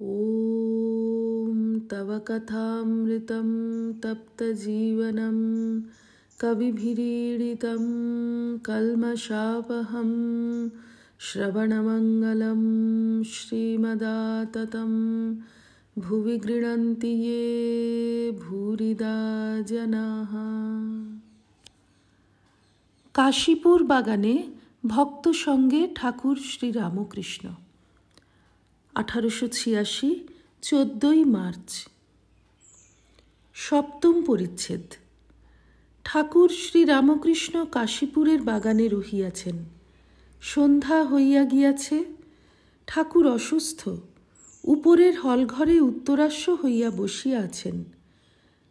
ॐ तव कथामृतं तप्तजीवनं कविभिरीडितं कल्मषापहं श्रवणमङ्गलं श्रीमदाततं भुवि गृह्णन्ति ये भूरिदा जनाः। কাশীপুর বাগানে ভক্ত সঙ্গে ঠাকুর শ্রী রামকৃষ্ণ। 1886, 14ই মার্চ। সপ্তম পরিচ্ছেদ। ঠাকুর শ্রী রামকৃষ্ণ কাশীপুরের বাগানে রহিয়াছেন। সন্ধ্যা হইয়া গিয়াছে। ঠাকুর অসুস্থ। উপরের হলঘরে উত্তরাস্য হইয়া বসিয়া আছেন।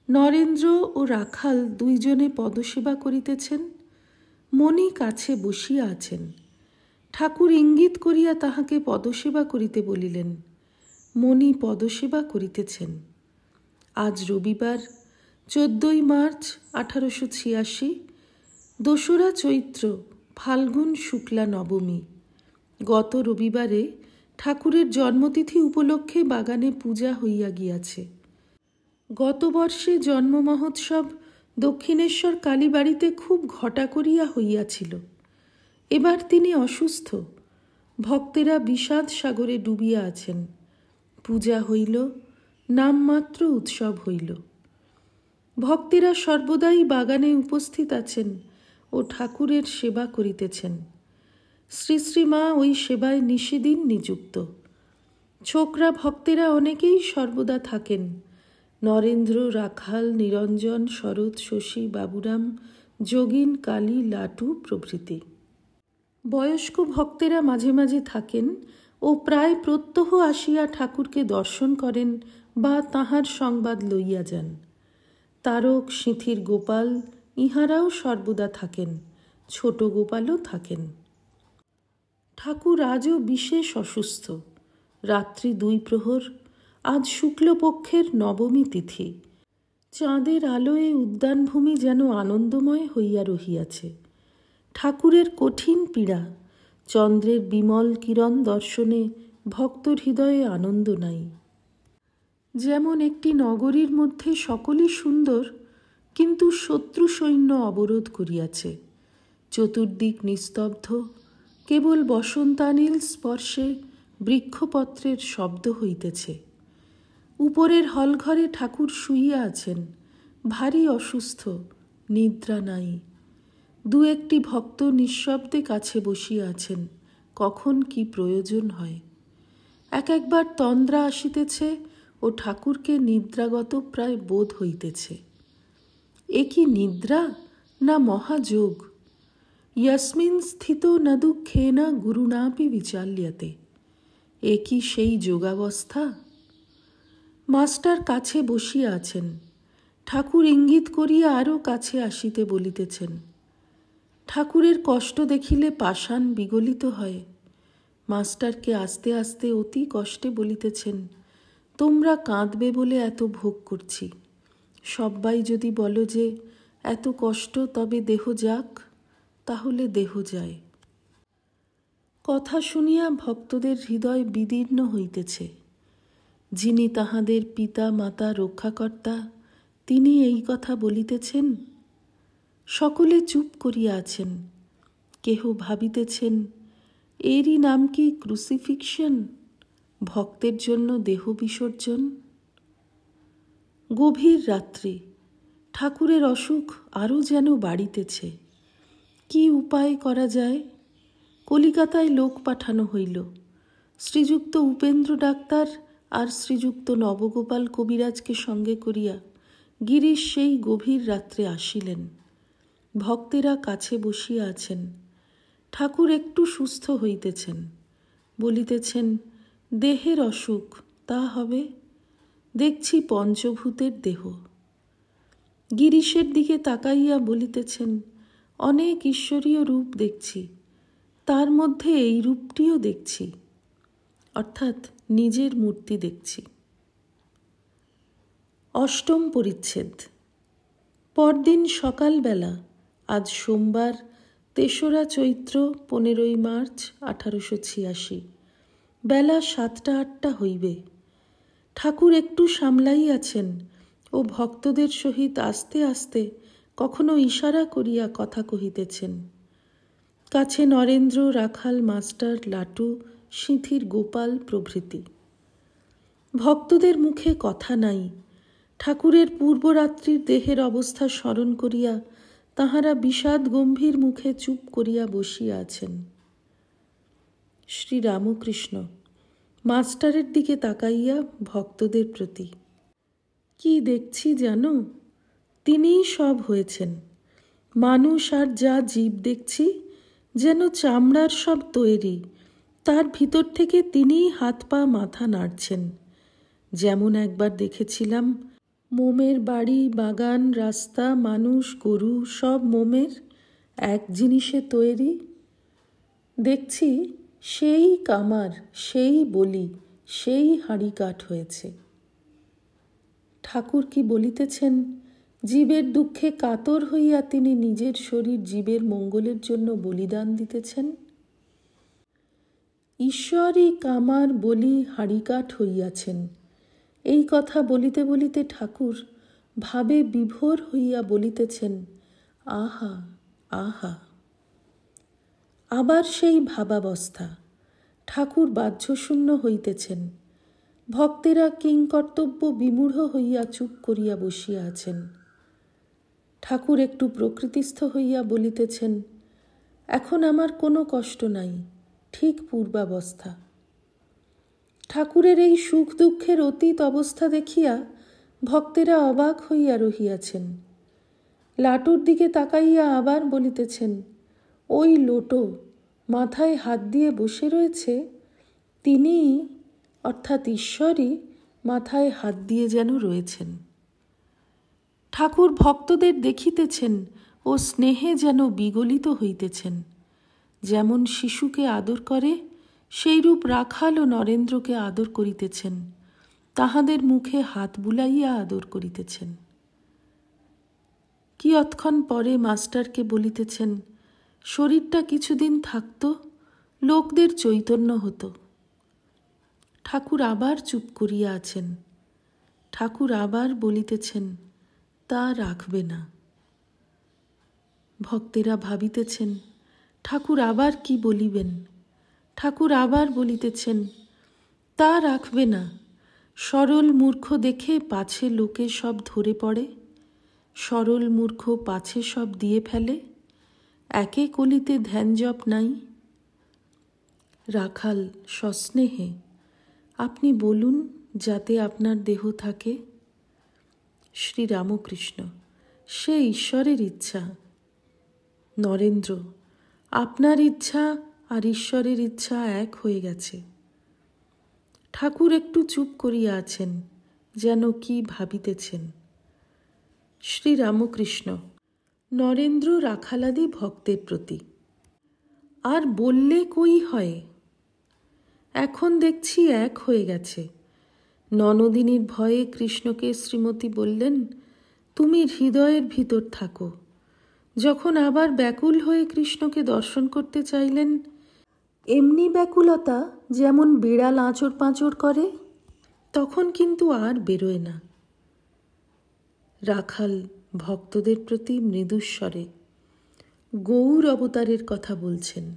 নরেন্দ্র ও রাখাল দুইজনে পদসেবা করিতেছেন। মণি কাছে বসিয়া আছেন। ঠাকুর ইঙ্গিত করিয়া তাহাকে পদসেবা করিতে বলিলেন। মণি পদসেবা করিতেছেন। আজ রবিবার, 14ই মার্চ 1886, 2রা চৈত্র, ফাল্গুন শুক্লা নবমী। গত রবিবারে ঠাকুরের জন্মতিথি উপলক্ষে বাগানে পূজা হইয়া গিয়াছে। গত বর্ষে জন্ম মহোৎসব দক্ষিণেশ্বর কালীবাড়িতে খুব ঘটা করিয়া হইয়াছিল। এবার তিনি অসুস্থ। ভক্তেরা বিষাদ সাগরে ডুবিয়া আছেন। পূজা হইল, নামমাত্র উৎসব হইল। ভক্তেরা সর্বদাই বাগানে উপস্থিত আছেন ও ঠাকুরের সেবা করিতেছেন। শ্রী শ্রীমা ওই সেবায় নিশিদিন নিযুক্ত। ছোকরা ভক্তেরা অনেকেই সর্বদা থাকেন। নরেন্দ্র, রাখাল, নিরঞ্জন, শরৎ, শশী, বাবুরাম, যোগিন, কালী, লাটু প্রভৃতি। বয়স্ক ভক্তেরা মাঝে মাঝে থাকেন ও প্রায় প্রত্যহ আসিয়া ঠাকুরকে দর্শন করেন বা তাঁহার সংবাদ লইয়া যান। তারক, সিঁথির গোপাল ইহারাও সর্বদা থাকেন। ছোট গোপালও থাকেন। ঠাকুর আজও বিশেষ অসুস্থ। রাত্রি 2 প্রহর। আজ শুক্লপক্ষের নবমী তিথি। চাঁদের আলোয় উদ্যানভূমি যেন আনন্দময় হইয়া রহিয়াছে। ঠাকুরের কঠিন পীড়া। চন্দ্রের বিমল কিরণ দর্শনে ভক্তর হৃদয়ে আনন্দ নাই। যেমন একটি নগরীর মধ্যে সকলই সুন্দর, কিন্তু শত্রু সৈন্য অবরোধ করিয়াছে। চতুর্দিক নিস্তব্ধ। কেবল বসন্তানিল স্পর্শে বৃক্ষপত্রের শব্দ হইতেছে। উপরের হলঘরে ঠাকুর শুইয়া আছেন। ভারী অসুস্থ, নিদ্রা নাই। 2-1টি ভক্ত নিঃশব্দে কাছে বসিয়া আছেন। কখন কি প্রয়োজন হয়। একবার তন্দ্রা আসিতেছে ও ঠাকুরকে নিদ্রাগত প্রায় বোধ হইতেছে। এ কি নিদ্রা না মহাযোগ? ইয়াস্মিন স্থিত ন দুঃখেন গুরুণাপি বিচাল্যতে। এ কি সেই যোগাবস্থা? মাস্টার কাছে বসিয়া আছেন। ঠাকুর ইঙ্গিত করিয়া আরও কাছে আসিতে বলিতেছেন। ঠাকুরের কষ্ট দেখিলে পাষাণ বিগলিত হয়। মাস্টারকে আস্তে আস্তে অতি কষ্টে বলিতেছেন, তোমরা কাঁদবে বলে এত ভোগ করছি। সব্বাই যদি বলো যে এত কষ্ট, তবে দেহ যাক, তাহলে দেহ যায়। কথা শুনিয়া ভক্তদের হৃদয় বিদীর্ণ হইতেছে। যিনি তাহাদের পিতা মাতা রক্ষাকর্তা, তিনি এই কথা বলিতেছেন। সকলে চুপ করিয়া আছেন। কেহ ভাবিতেছেন, এরই নাম কি ক্রুসিফিকশন? ভক্তের জন্য দেহ বিসর্জন। গভীর রাত্রি। ঠাকুরের অসুখ আরও যেন বাড়িতেছে। কি উপায় করা যায়? কলিকাতায় লোক পাঠানো হইল। শ্রীযুক্ত উপেন্দ্র ডাক্তার আর শ্রীযুক্ত নবগোপাল কবিরাজকে সঙ্গে করিয়া গিরিশ সেই গভীর রাত্রে আসিলেন। ভক্তেরা কাছে বসিয়া আছেন। ঠাকুর একটু সুস্থ হইতেছেন। বলিতেছেন, দেহের অসুখ, তা হবে। দেখছি পঞ্চভূতের দেহ। গিরিশের দিকে তাকাইয়া বলিতেছেন, অনেক ঈশ্বরীয় রূপ দেখছি, তার মধ্যে এই রূপটিও দেখছি, অর্থাৎ নিজের মূর্তি দেখছি। অষ্টম পরিচ্ছেদ। পরদিন সকালবেলা, আজ সোমবার, 3রা চৈত্র, 15ই মার্চ 1886, বেলা 7টা-8টা হইবে। ঠাকুর একটু সামলাইয়াছেন ও ভক্তদের সহিত আস্তে আস্তে কখনো ইশারা করিয়া কথা কহিতেছেন। কাছে নরেন্দ্র, রাখাল, মাস্টার, লাটু, সিঁথির গোপাল প্রভৃতি। ভক্তদের মুখে কথা নাই। ঠাকুরের পূর্বরাত্রির দেহের অবস্থা স্মরণ করিয়া তাহারা বিষাদ গম্ভীর মুখে চুপ করিয়া বসিয়া আছেন। শ্রীরামকৃষ্ণ মাস্টারের দিকে তাকাইয়া ভক্তদের প্রতি, কি দেখছি জানো? তিনিই সব হয়েছেন। মানুষ আর যা জীব দেখছি যেন চামড়ার সব তৈরি, তার ভিতর থেকে তিনিই হাত পা মাথা নাড়ছেন। যেমন একবার দেখেছিলাম মোমের বাড়ি, বাগান, রাস্তা, মানুষ, গরু সব মোমের এক জিনিসে তৈরি। দেখছি সেই কামার, সেই বলি, সেই হাঁড়ি কাঠ হয়েছে। ঠাকুর কি বলিতেছেন? জীবের দুঃখে কাতর হইয়া তিনি নিজের শরীর জীবের মঙ্গলের জন্য বলিদান দিতেছেন। ঈশ্বরই কামার, বলি, হাঁড়িকাঠ হইয়াছেন। এই কথা বলিতে বলিতে ঠাকুর ভাবে বিভোর হইয়া বলিতেছেন, আহা আহা। আবার সেই ভাবাবস্থা। ঠাকুর বাহ্যশূন্য হইতেছেন। ভক্তেরা কিংকর্তব্য বিমূঢ় হইয়া চুপ করিয়া বসিয়া আছেন। ঠাকুর একটু প্রকৃতিস্থ হইয়া বলিতেছেন, এখন আমার কোনো কষ্ট নাই, ঠিক পূর্বাবস্থা। ঠাকুরের এই সুখ দুঃখের অতীত অবস্থা দেখিয়া ভক্তেরা অবাক হইয়া রহিয়াছেন। লাটুর দিকে তাকাইয়া আবার বলিতেছেন, ওই লোটো মাথায় হাত দিয়ে বসে রয়েছে, তিনি অর্থাৎ ঈশ্বরই মাথায় হাত দিয়ে যেন রয়েছেন। ঠাকুর ভক্তদের দেখিতেছেন ও স্নেহে যেন বিগলিত হইতেছেন। যেমন শিশুকে আদর করে সেইরূপ রাখাল ও নরেন্দ্রকে আদর করিতেছেন, তাহাদের মুখে হাত বুলাইয়া আদর করিতেছেন। কিয়ৎক্ষণ পরে মাস্টারকে বলিতেছেন, শরীরটা কিছুদিন থাকত, লোকদের চৈতন্য হতো। ঠাকুর আবার চুপ করিয়া আছেন। ঠাকুর আবার বলিতেছেন, তা রাখবে না। ভক্তেরা ভাবিতেছেন ঠাকুর আবার কি বলিবেন। ঠাকুর আবার বলিতেছেন, তা রাখবে না। সরল মূর্খ দেখে পাছে লোকে সব ধরে পড়ে, সরল মূর্খ পাছে সব দিয়ে ফেলে, একে কলিতে ধ্যান জপ নাই। রাখাল সস্নেহে, আপনি বলুন যাতে আপনার দেহ থাকে। শ্রীরামকৃষ্ণ, সে ঈশ্বরের ইচ্ছা। নরেন্দ্র, আপনার ইচ্ছা আর ঈশ্বরের ইচ্ছা এক হয়ে গেছে। ঠাকুর একটু চুপ করিয়া আছেন, যেন কি ভাবিতেছেন। শ্রীরামকৃষ্ণ নরেন্দ্র, রাখালাদি ভক্তের প্রতি, আর বললে কই হয়? এখন দেখছি এক হয়ে গেছে। ননদিনীর ভয়ে কৃষ্ণকে শ্রীমতী বললেন, তুমি হৃদয়ের ভিতর থাকো। যখন আবার ব্যাকুল হয়ে কৃষ্ণকে দর্শন করতে চাইলেন, এমনি ব্যাকুলতা যেমন বিড়াল আঁচড় পাঁচড় করে, তখন কিন্তু আর বেরোয় না। রাখাল ভক্তদের প্রতি মৃদুস্বরে গৌর অবতারের কথা বলছেন।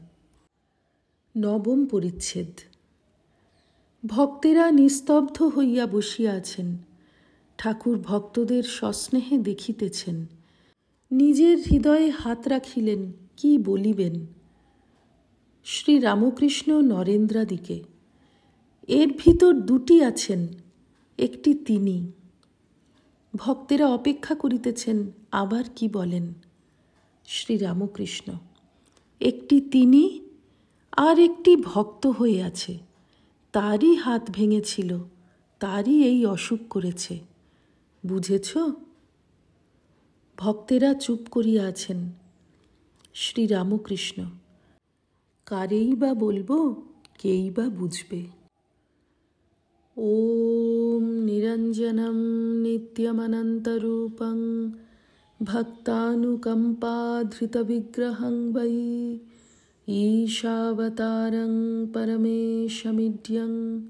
নবম পরিচ্ছেদ। ভক্তেরা নিস্তব্ধ হইয়া বসিয়া আছেন। ঠাকুর ভক্তদের সস্নেহে দেখিতেছেন। নিজের হৃদয়ে হাত রাখিলেন, কি বলিবেন। শ্রীরামকৃষ্ণ নরেন্দ্রাদিকে, এর ভিতর দুটি আছেন, একটি তিনি। ভক্তেরা অপেক্ষা করিতেছেন আবার কি বলেন। শ্রীরামকৃষ্ণ, একটি তিনি আর একটি ভক্ত হয়ে আছে। তারই হাত ভেঙেছিল, তারই এই অসুখ করেছে, বুঝেছ? ভক্তেরা চুপ করিয়া আছেন। শ্রীরামকৃষ্ণ, কারেই বা বলবো, কেই বা বুঝবে। ওম নিরঞ্জনম নিত্যমনন্তরূপং ভক্তানুকম্পাধৃতবিগ্রহং বৈ ঈশাবতারং পরমেশমিড্যং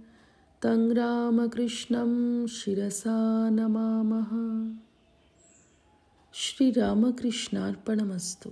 तं रामकृष्णं शिरसा नमामः। श्रीरामकृष्णार्पणमस्तु।